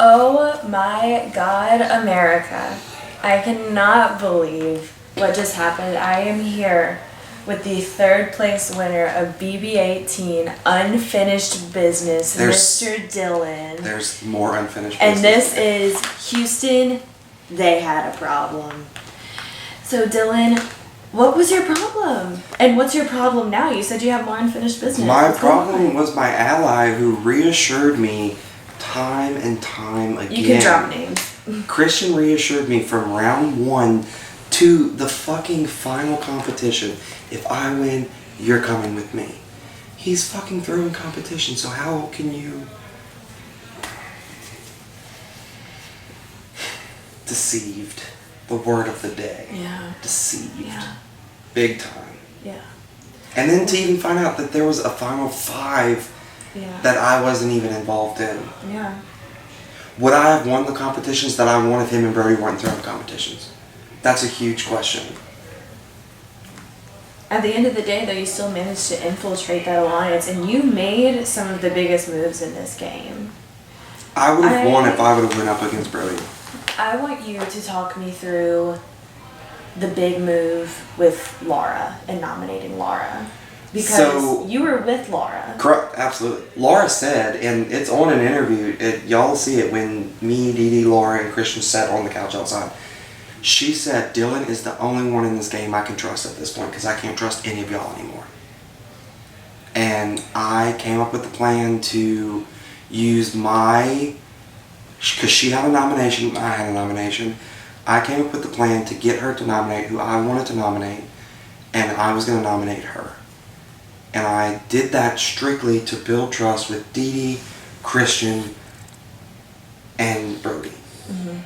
Oh my God, America. I cannot believe what just happened. I am here with the third place winner of BB18 Unfinished Business, Mr. Dylan. There's more unfinished business. And this is Houston. They had a problem. So Dylan, what was your problem? And what's your problem now? You said you have more unfinished business. My problem was my ally who reassured me time and time again. You can drop names. Christian reassured me from round 1 to the fucking final competition. If I win, you're coming with me. He's fucking throwing competition, so how can you... Deceived. The word of the day. Yeah. Deceived. Yeah. Big time. Yeah. And then to even find out that there was a final 5 that I wasn't even involved in. Yeah. Would I have won the competitions that I won if him and Brody weren't throwing competitions? That's a huge question. At the end of the day, though, you still managed to infiltrate that alliance, and you made some of the biggest moves in this game. I would have won if I would have went up against Brody. I want you to talk me through the big move with Laura and nominating Laura. Because you were with Laura. Correct, absolutely. Laura said, and it's on an interview, y'all see it when me, Dee Dee, Laura, and Christian sat on the couch outside. She said, Dylan is the only one in this game I can trust at this point because I can't trust any of y'all anymore. And I came up with the plan to use my... Because she had a nomination, I had a nomination. I came up with the plan to get her to nominate who I wanted to nominate, and I was going to nominate her. And I did that strictly to build trust with Dee Dee, Christian, and Brody. Mm-hmm.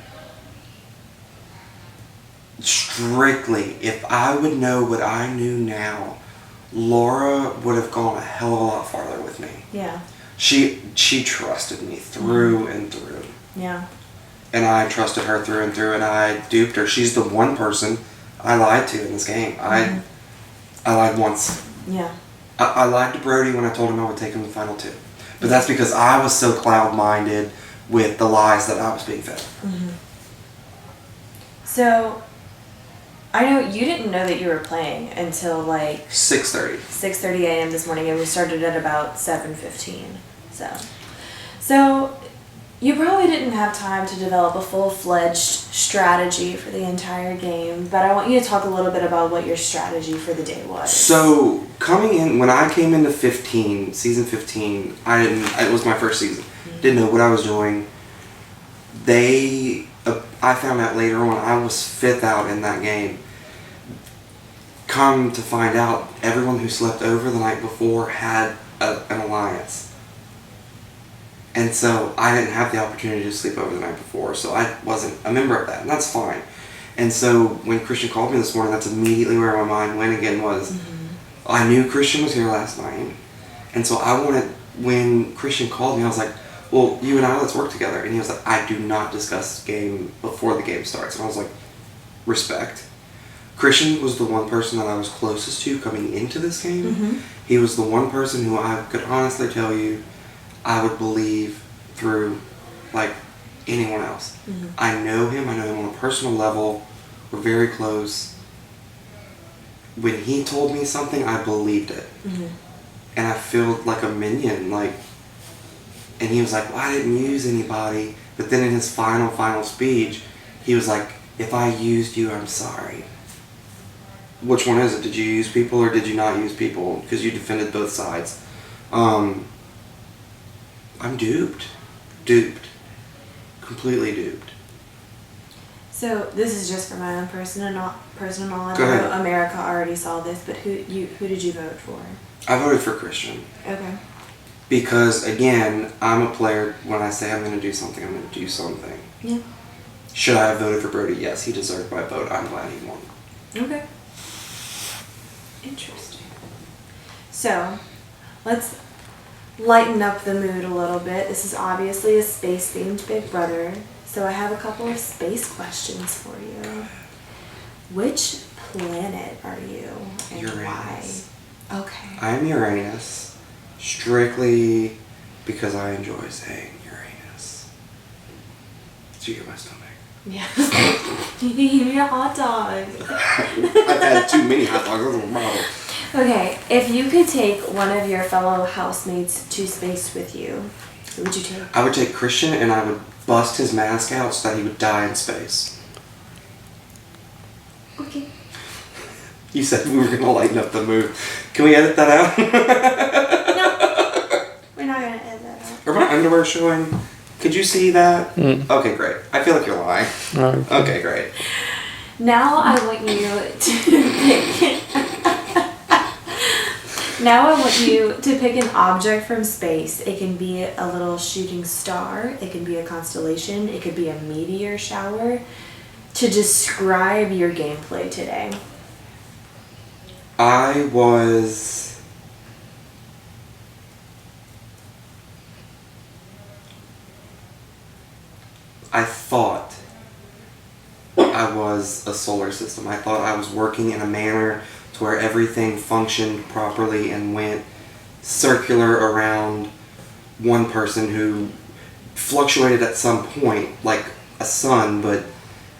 Strictly, if I would know what I knew now, Laura would have gone a hell of a lot farther with me. Yeah. She trusted me through and through. Yeah. And I trusted her through and through, and I duped her. She's the one person I lied to in this game. Mm-hmm. I lied once. Yeah. I lied to Brody when I told him I would take him to the final 2. But that's because I was so cloud-minded with the lies that I was being fed. Mm-hmm. So, I know you didn't know that you were playing until like 6:30. 6:30 a.m. this morning, and we started at about 7:15. So you probably didn't have time to develop a full-fledged strategy for the entire game, but I want you to talk a little bit about what your strategy for the day was. So, when I came into season 15, it was my first season. Mm-hmm. Didn't know what I was doing. I found out later on I was 5th out in that game. Come to find out, everyone who slept over the night before had an alliance. And so I didn't have the opportunity to sleep over the night before, so I wasn't a member of that, and that's fine. And so when Christian called me this morning, that's immediately where my mind went again was, I knew Christian was here last night, and so when Christian called me, I was like, well, you and I, let's work together. And he was like, I do not discuss game before the game starts. And I was like, respect. Christian was the one person that I was closest to coming into this game. Mm-hmm. He was the one person who I could honestly tell you I would believe through like anyone else. Mm-hmm. I know him on a personal level. We're very close. When he told me something, I believed it. Mm-hmm. And I feel like a minion, and he was like, well, I didn't use anybody. But then in his final speech, he was like, if I used you, I'm sorry. Which one is it? Did you use people or did you not use people? Because you defended both sides. I'm duped. Completely duped. So this is just for my own personal knowledge. Go ahead. I know America already saw this, but who did you vote for? I voted for Christian. Okay. Because, again, I'm a player. When I say I'm going to do something, I'm going to do something. Yeah. Should I have voted for Brody? Yes, he deserved my vote. I'm glad he won. Okay. Interesting. So, let's lighten up the mood a little bit. This is obviously a space-themed Big Brother, so I have a couple of space questions for you. Which planet are you and Uranus. why? Okay. I'm Uranus, strictly because I enjoy saying Uranus. Did you hear my stomach? Yeah. You eat me a hot dog. I've had too many hot dogs. That's a problem. Okay, if you could take one of your fellow housemates to space with you, who would you take? I would take Christian and I would bust his mask out so that he would die in space. Okay. You said we were going to lighten up the mood. Can we edit that out? No. We're not going to edit that out. Are my underwear showing? Could you see that? Mm. Okay, great. I feel like you're lying. Alright. Okay, great. Now I want you to pick... Now I want you to pick an object from space. It can be a little shooting star. It can be a constellation. It could be a meteor shower. To describe your gameplay today. I thought I was a solar system. I thought I was working in a manner to where everything functioned properly and went circular around one person who fluctuated at some point, like a sun, but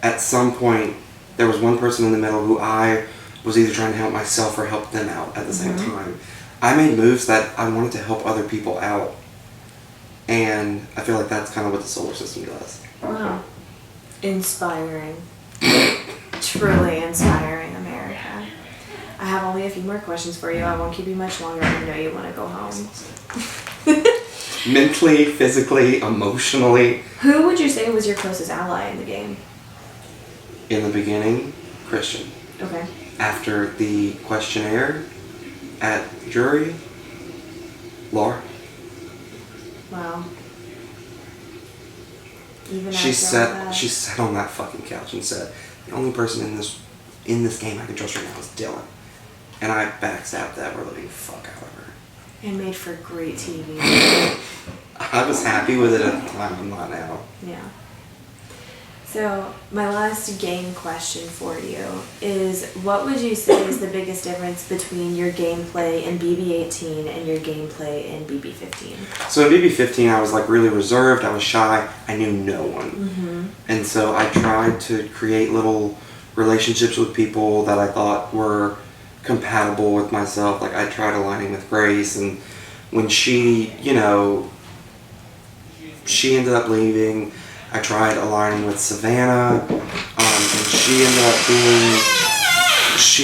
at some point there was one person in the middle who I was either trying to help myself or help them out at the same time. I made moves that I wanted to help other people out. And I feel like that's kind of what the solar system does. Wow. Inspiring. Truly inspiring, America. I have only a few more questions for you. I won't keep you much longer. I know you want to go home. Mentally, physically, emotionally. Who would you say was your closest ally in the game? In the beginning, Christian. Okay. After the questionnaire at jury, Laura. Wow. Even She after all that? sat on that fucking couch and said, the only person in this game I can trust right now is Dylan. And I backstabbed that living fuck out of her. And made for great TV. I was happy with it at the time, I'm not now. Yeah. So, my last game question for you is, what would you say is the biggest difference between your gameplay in BB-18 and your gameplay in BB-15? So in BB-15 I was like really reserved, I was shy, I knew no one. And so I tried to create little relationships with people that I thought were compatible with myself. Like I tried aligning with Grace, and when she, she ended up leaving, I tried aligning with Savannah, and she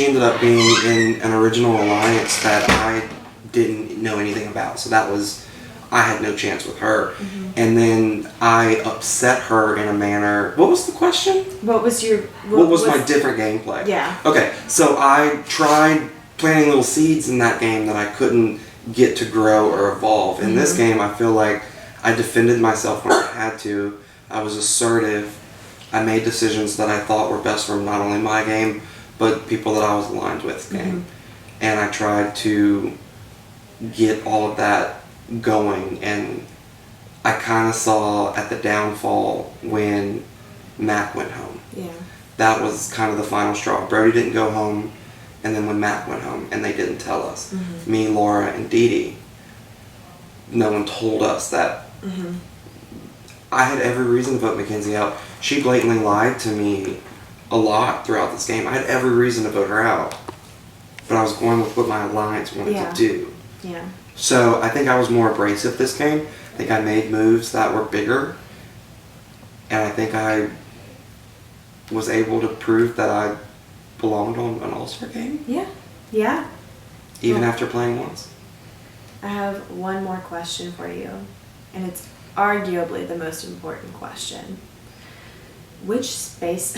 ended up being in an original alliance that I didn't know anything about. So I had no chance with her. And then I upset her in a manner. What was the question? What was my different gameplay? Yeah. Okay, so I tried planting little seeds in that game that I couldn't get to grow or evolve. In this game, I feel like I defended myself when I had to. I was assertive. I made decisions that I thought were best for not only my game, but people that I was aligned with game. And I tried to get all of that going, and I kind of saw at the downfall when Mac went home. Yeah. That was kind of the final straw. Brody didn't go home, and then when Mac went home, and they didn't tell us, me, Laura, and Dee Dee, no one told us that. I had every reason to vote Mackenzie out. She blatantly lied to me a lot throughout this game. I had every reason to vote her out, but I was going with what my alliance wanted to do. Yeah. So I think I was more abrasive this game. I think I made moves that were bigger, and I think I was able to prove that I belonged on an All-Star game. Yeah. Yeah. Even after playing once. I have one more question for you, and it's arguably the most important question. Which space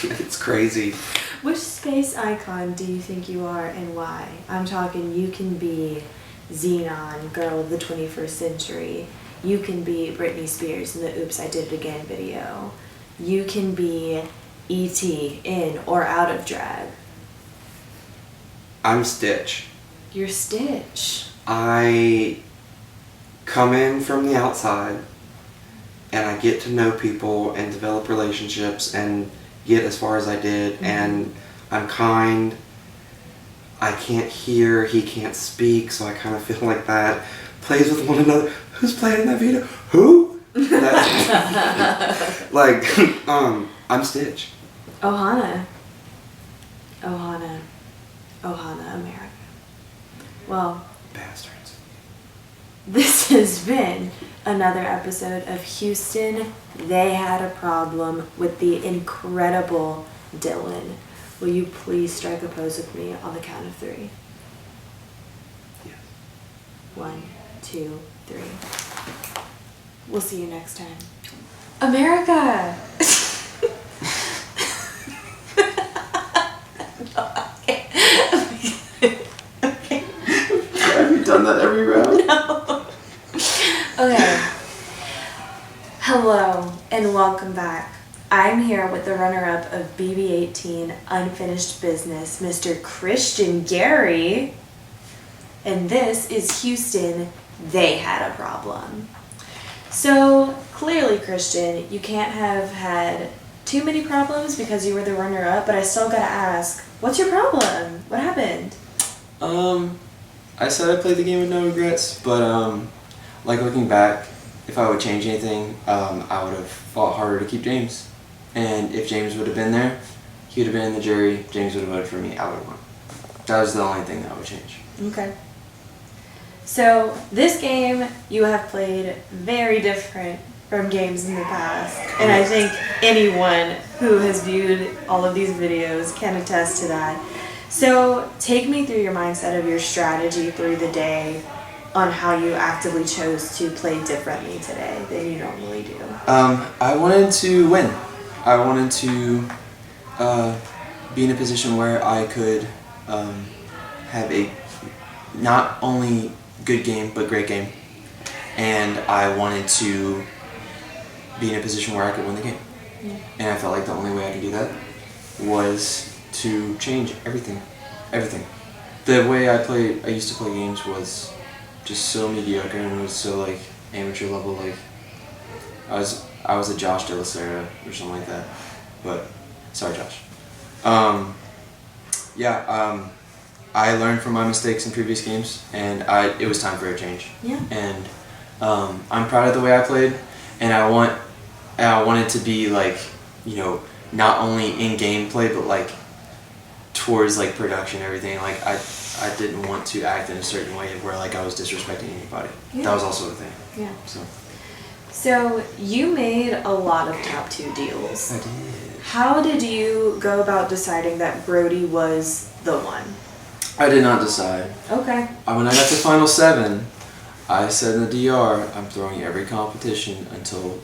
It's crazy. which space icon do you think you are, and why? I'm talking, you can be Xenon, girl of the 21st century. You can be Britney Spears in the Oops, I Did It Again video. You can be E.T. in or out of drag. I'm Stitch. You're Stitch. I come in from the outside, and I get to know people and develop relationships and get as far as I did, and I'm kind. I can't hear, he can't speak, so I kind of feel like that. Plays with one another. Who's playing in that video? Who? Like, I'm Stitch. Ohana. Ohana. Ohana, America. Well, Bastards. this has been another episode of Houston. They had a problem with the incredible Dylan. Will you please strike a pose with me on the count of 3? Yes. 1, 2, 3. We'll see you next time. America! Have you done that every round? No. Okay. Hello and welcome back. I'm here with the runner-up of BB18 Unfinished Business, Mr. Christian Gary. And this is Houston. They had a problem. So clearly, Christian, you can't have had too many problems because you were the runner-up, but I still gotta ask, what's your problem? What happened? I said I played the game with no regrets, but like looking back, if I would change anything, I would have fought harder to keep James. And if James would have been there, he would have been in the jury, James would have voted for me, I would have won. That was the only thing that I would change. Okay. So this game you have played very different from games in the past, and I think anyone who has viewed all of these videos can attest to that. So take me through your mindset of your strategy through the day on how you actively chose to play differently today than you normally do. I wanted to win. I wanted to be in a position where I could have a not only good game, but great game. And I wanted to be in a position where I could win the game. Yeah. And I felt like the only way I could do that was to change everything. Everything. The way I used to play games was just so mediocre and was so like amateur level, like I was a Josh De La Sera or something like that. But sorry, Josh. I learned from my mistakes in previous games, and it was time for a change. Yeah. And I'm proud of the way I played, and I wanted to be like, you know, not only in gameplay but like towards like production and everything. Like I didn't want to act in a certain way where like I was disrespecting anybody. Yeah. That was also a thing. Yeah. So you made a lot of top 2 deals. I did. How did you go about deciding that Brody was the one? I did not decide. Okay. When I got to Final 7, I said in the DR, I'm throwing every competition until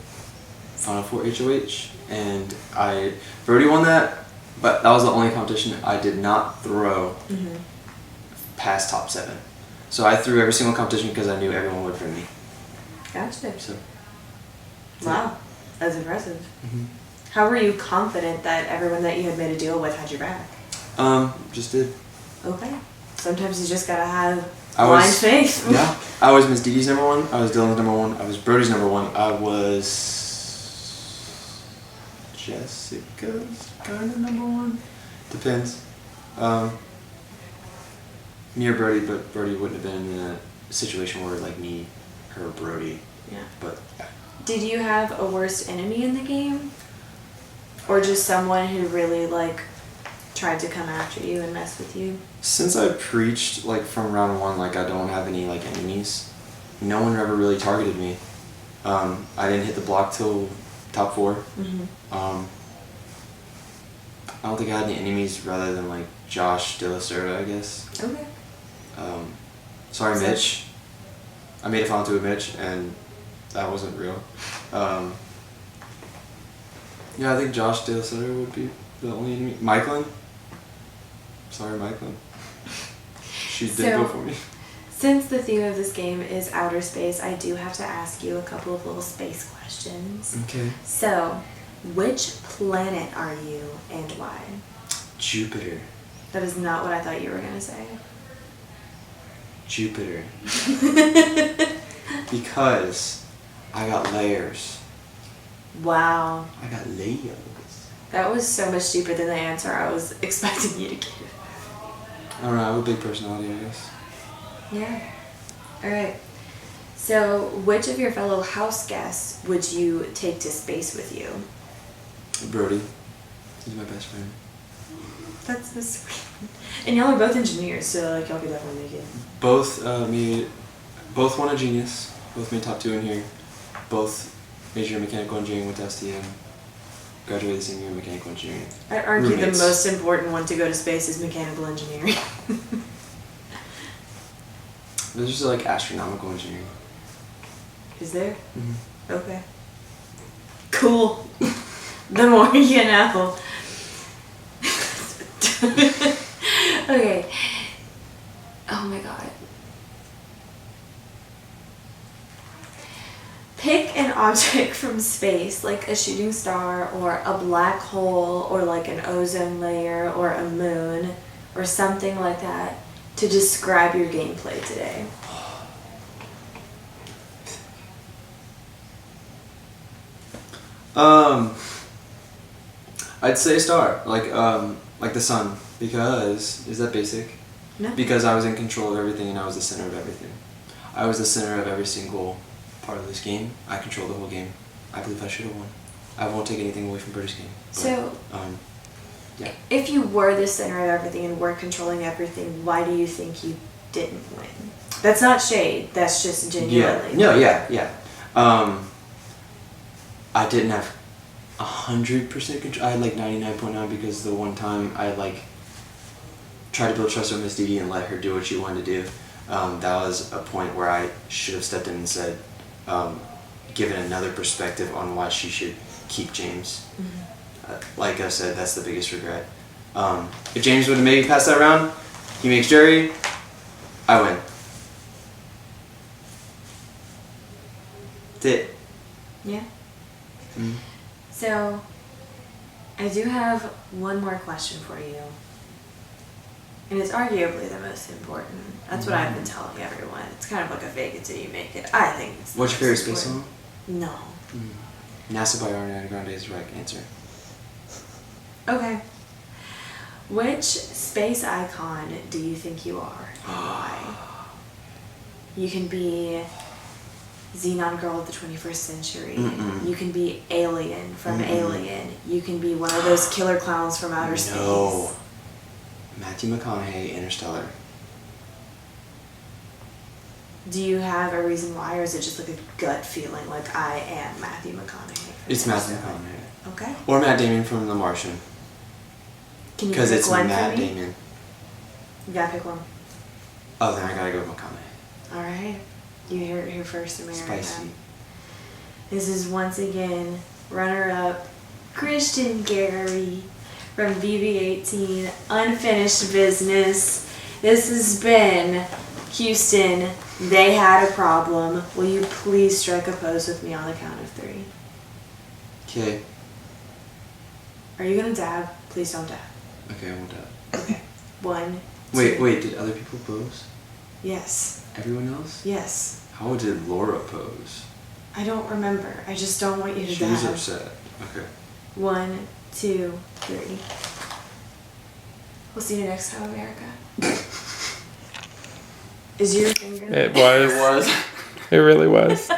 Final 4 HOH, and Brody won that, but that was the only competition I did not throw past top 7. So I threw every single competition because I knew everyone would friend me. Gotcha. So. Wow, that's impressive. Mm-hmm. How were you confident that everyone that you had made a deal with had your back? Just did. Okay. Sometimes you just gotta have I blind was- faith. Yeah. I was Miss Dee Dee's number 1. I was Dylan's number 1. I was Brody's number 1. I was Jessica's kind of number 1. Depends. Me or Brody, but Brody wouldn't have been in a situation where like me, her, Brody. Yeah. But yeah. Did you have a worst enemy in the game? Or just someone who really like tried to come after you and mess with you? Since I preached like from round 1, like I don't have any like enemies, no one ever really targeted me. I didn't hit the block till top 4. Mm-hmm. I don't think I had any enemies rather than like Josh De La Sera, I guess. Okay. Sorry, So- Mitch. I made a final 2 with Mitch, and that wasn't real. Yeah, I think Josh De La Sera would be the only enemy. Michaelin. Sorry, Michaelin. She did So- go for me. Since the theme of this game is outer space, I do have to ask you a couple of little space questions. Okay. So, which planet are you and why? Jupiter. That is not what I thought you were going to say. Jupiter. Because I got layers. Wow. I got layers. That was so much deeper than the answer I was expecting you to give. I don't know, I have a big personality, I guess. Yeah. Alright. So, which of your fellow house guests would you take to space with you? Brody. He's my best friend. That's so sweet. And y'all are both engineers, so like y'all could definitely make it. Both won a Genius. Both made top 2 in here. Both majored in mechanical engineering with STM. Graduated the same year in mechanical engineering. I'd argue Roommates. the most important one to go to space is mechanical engineering. There's just like astronomical engineering. Is there? Mm-hmm. Okay. Cool. The more you know. Okay. Oh my god. Pick an object from space, like a shooting star or a black hole or like an ozone layer or a moon or something like that to describe your gameplay today. I'd say a star, like the sun, because is that basic? No? Because I was in control of everything and I was the center of everything. I was the center of every single part of this game. I controlled the whole game. I believe I should have won. I won't take anything away from Birdie's game. But, So, yeah. if you were the center of everything and were controlling everything, why do you think you didn't win? That's not shade. That's just genuinely. Yeah. I didn't have 100% control. I had like 99.9 because the one time I like tried to build trust with Miss Didi and let her do what she wanted to do. That was a point where I should have stepped in and said, given another perspective on why she should keep James. Mm-hmm. Like I said, that's the biggest regret. If James would have maybe passed that round, he makes jury, I win. That's it. Yeah. Mm-hmm. So, I do have one more question for you. And it's arguably the most important. That's what I've been telling everyone. It's kind of like a fake it till you make it. I think it's the What's your most favorite space song? important. No. NASA by Ariana Grande is the right answer. Okay. Which space icon do you think you are and why? You can be Xenon Girl of the 21st Century. Mm-mm. You can be Alien from Mm-mm. Alien. You can be one of those killer clowns from outer space. No. Matthew McConaughey, Interstellar. Do you have a reason why, or is it just like a gut feeling, like I am Matthew McConaughey? It's Matthew McConaughey. Okay. Or Matt Damon from The Martian. Can you Because pick it's one Matt for me? Damon. You gotta pick one. Oh, then I gotta go with McConaughey. All right. You hear it here first, America. Spicy. This is once again runner-up Christian Gary from BB18 Unfinished Business. This has been Houston. They had a problem. Will you please strike a pose with me on the count of 3? Okay. Are you gonna dab? Please don't dab. Okay, I won't doubt. Okay. 1, 2. Wait, did other people pose? Yes. Everyone else? Yes. How did Laura pose? I don't remember. I just don't want you to She was dab. upset. Okay. 1, 2, 3. We'll see you next time, America. Is your finger? It was. It was. It really was.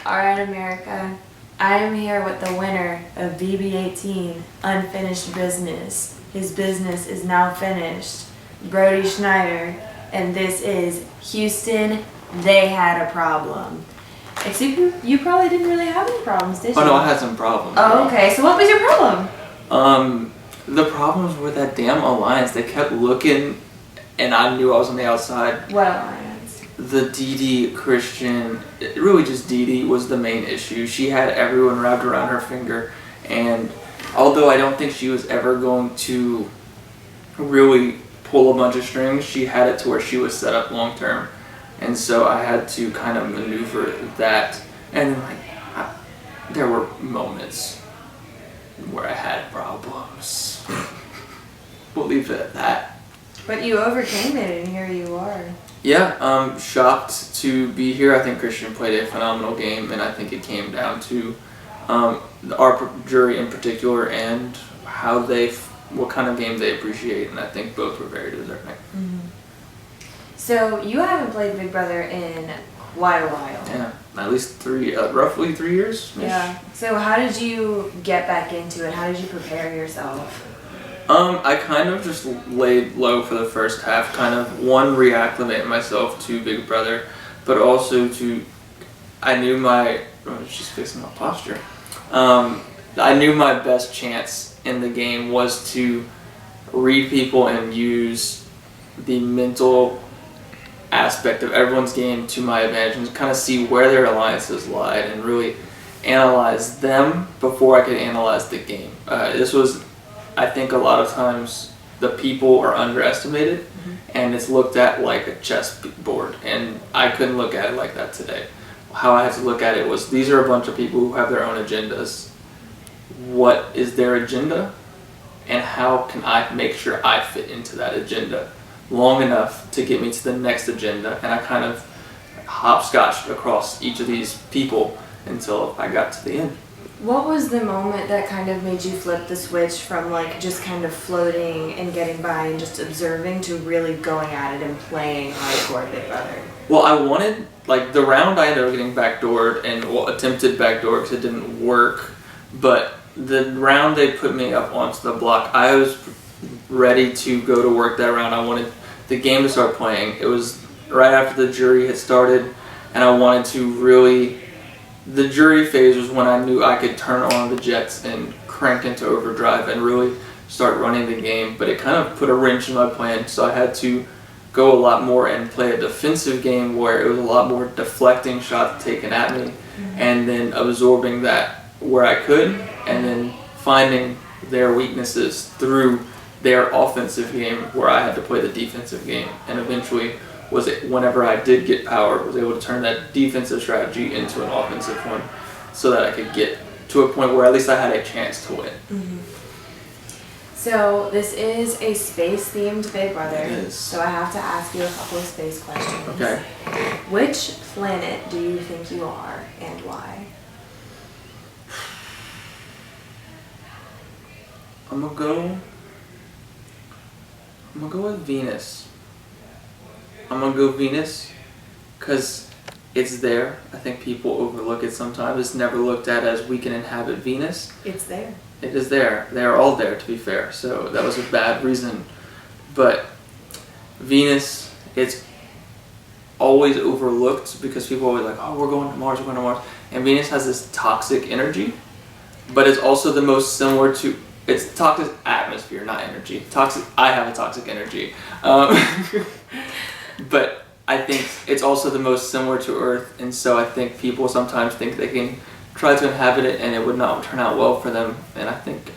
Alright, America. I am here with the winner of BB18 Unfinished Business. His business is now finished. Brody Schneider. And this is Houston. They had a problem. Except you probably didn't really have any problems, did you? Oh no, I had some problems. Oh, okay. So what was your problem? The problems were that damn alliance. They kept looking, and I knew I was on the outside. What alliance? The Didi Christian, really just Didi was the main issue. She had everyone wrapped around her finger, and although I don't think she was ever going to really pull a bunch of strings, she had it to where she was set up long term. And so I had to kind of maneuver that. And then, there were moments where I had problems. We'll leave it at that. But you overcame it, and here you are. Yeah, shocked to be here. I think Christian played a phenomenal game, and I think it came down to our jury in particular and how what kind of game they appreciate, and I think both were very deserving. Mm-hmm. So you haven't played Big Brother in quite a while. Yeah, at least roughly 3 years. Yeah. So how did you get back into it? How did you prepare yourself? I kind of just laid low for the first half, kind of reacclimate myself to Big Brother, but also I knew she's fixing my posture. I knew my best chance in the game was to read people and use the mental aspect of everyone's game to my advantage and kind of see where their alliances lied and really analyze them before I could analyze the game. This was, I think, a lot of times the people are underestimated and it's looked at like a chessboard, and I couldn't look at it like that today. How I had to look at it was, these are a bunch of people who have their own agendas. What is their agenda, and how can I make sure I fit into that agenda long enough to get me to the next agenda? And I kind of hopscotched across each of these people until I got to the end. What was the moment that kind of made you flip the switch from like just kind of floating and getting by and just observing to really going at it and playing hardcore Big Brother? Well, I wanted, like, the round I ended up getting backdoored and attempted backdoor because it didn't work, but the round they put me up onto the block, I was ready to go to work that round. I wanted the game to start playing. It was right after the jury had started, and I wanted to really... The jury phase was when I knew I could turn on the jets and crank into overdrive and really start running the game, but it kind of put a wrench in my plan, so I had to go a lot more and play a defensive game where it was a lot more deflecting shots taken at me and then absorbing that where I could, and then finding their weaknesses through their offensive game where I had to play the defensive game, and eventually whenever I did get power, was able to turn that defensive strategy into an offensive one so that I could get to a point where at least I had a chance to win. Mm-hmm. So this is a space-themed Big Brother, It is. so I have to ask you a couple of space questions. Okay. Which planet do you think you are, and why? I'm gonna go with Venus. I'm gonna go Venus because it's there. I think people overlook it sometimes. It's never looked at as we can inhabit Venus. It's there. It is there. They are all there, to be fair. So that was a bad reason. But Venus, it's always overlooked because people are always like, oh, we're going to Mars, we're going to Mars. And Venus has this toxic energy, but it's also the most similar to... It's toxic atmosphere, not energy. Toxic. I have a toxic energy. But I think it's also the most similar to Earth, and so I think people sometimes think they can try to inhabit it and it would not turn out well for them. And I think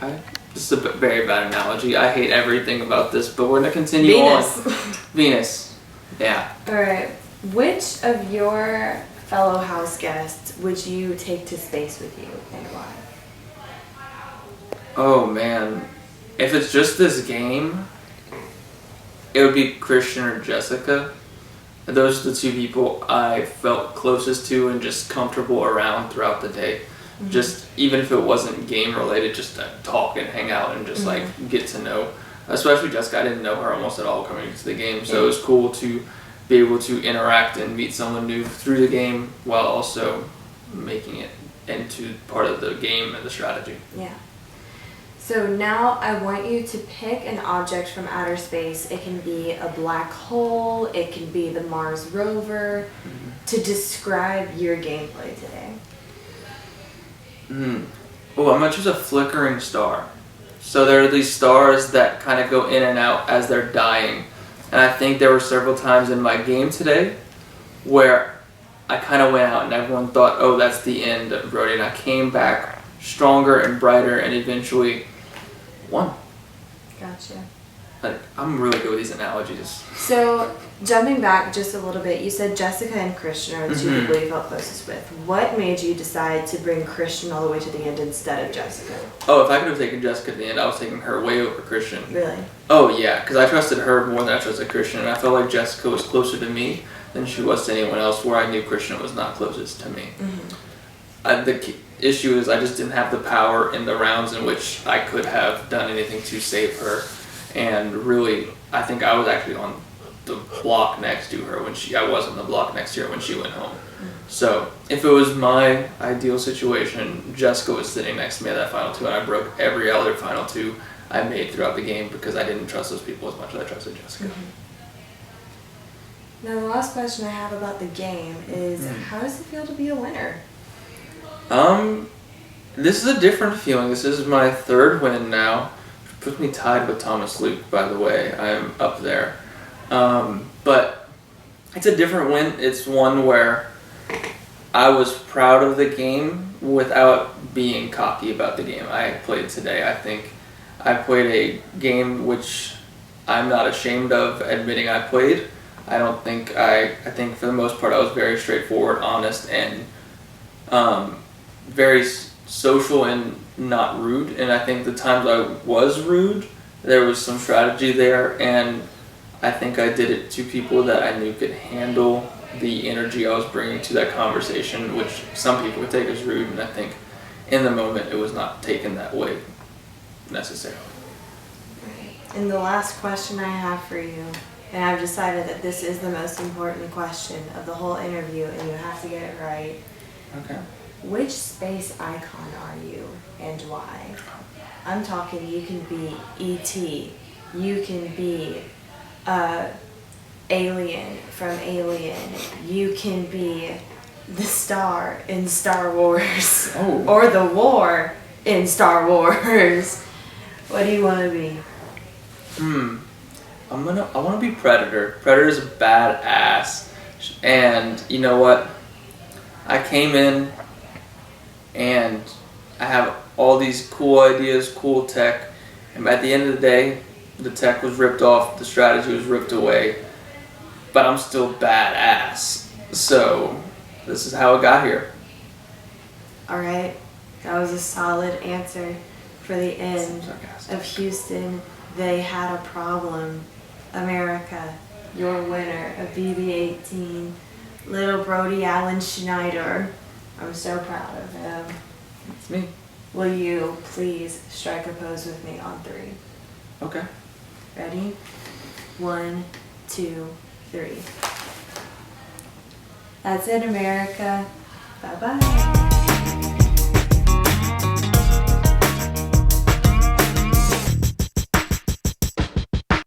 this is a very bad analogy. I hate everything about this, but we're going to continue Venus. on. Venus. Yeah. Alright. Which of your fellow house guests would you take to space with you, and why? Oh man, if it's just this game, it would be Christian or Jessica. Those are the two people I felt closest to and just comfortable around throughout the day. Mm-hmm. Just even if it wasn't game related, just to talk and hang out and just like get to know. Especially Jessica, I didn't know her almost at all coming into the game, so it was cool to be able to interact and meet someone new through the game while also making it into part of the game and the strategy. Yeah. So now I want you to pick an object from outer space. It can be a black hole, it can be the Mars rover, to describe your gameplay today. Oh, I'm going to choose a flickering star. So there are these stars that kind of go in and out as they're dying. And I think there were several times in my game today where I kind of went out and everyone thought, oh, that's the end of Brody. And I came back stronger and brighter and eventually won. Gotcha. I'm really good with these analogies. So, jumping back just a little bit, you said Jessica and Christian are the two people you felt closest with. What made you decide to bring Christian all the way to the end instead of Jessica? Oh, if I could have taken Jessica at the end, I was taking her way over Christian. Really? Oh, yeah, because I trusted her more than I trusted Christian, and I felt like Jessica was closer to me than she was to anyone else, where I knew Christian was not closest to me. The issue is I just didn't have the power in the rounds in which I could have done anything to save her. And really, I think I was actually on the block next to her when I was on the block next to her when she went home. So if it was my ideal situation, Jessica was sitting next to me at that final two, and I broke every other final two I made throughout the game because I didn't trust those people as much as I trusted Jessica. Now, the last question I have about the game is, how does it feel to be a winner? This is a different feeling. This is my third win now, which puts me tied with Thomas Luke, by the way. I'm up there. But it's a different win. It's one where I was proud of the game without being cocky about the game I played today. I think I played a game which I'm not ashamed of admitting I played. I think for the most part I was very straightforward, honest, and very social and not rude. And I think the times I was rude, there was some strategy there, and I think I did it to people that I knew could handle the energy I was bringing to that conversation, which some people would take as rude, and I think in the moment it was not taken that way necessarily. And the last question I have for you, and I've decided that this is the most important question of the whole interview, and you have to get it right. Okay. Which space icon are you, and why? I'm talking, you can be E.T., you can be Alien from Alien, you can be the star in Star Wars, or the war in Star Wars. What do you want to be? I want to be Predator. Predator's a badass, and you know what? I came in, and I have all these cool ideas, cool tech, and at the end of the day, the tech was ripped off, the strategy was ripped away, but I'm still badass. So this is how it got here. All right, that was a solid answer for the end Sarcastic. of Houston. They had a problem. America, your winner of BB18, little Brody Allen Schneider. I'm so proud of him. It's me. Will you please strike a pose with me on 3? Okay. Ready? 1, 2, 3. That's it, America. Bye-bye.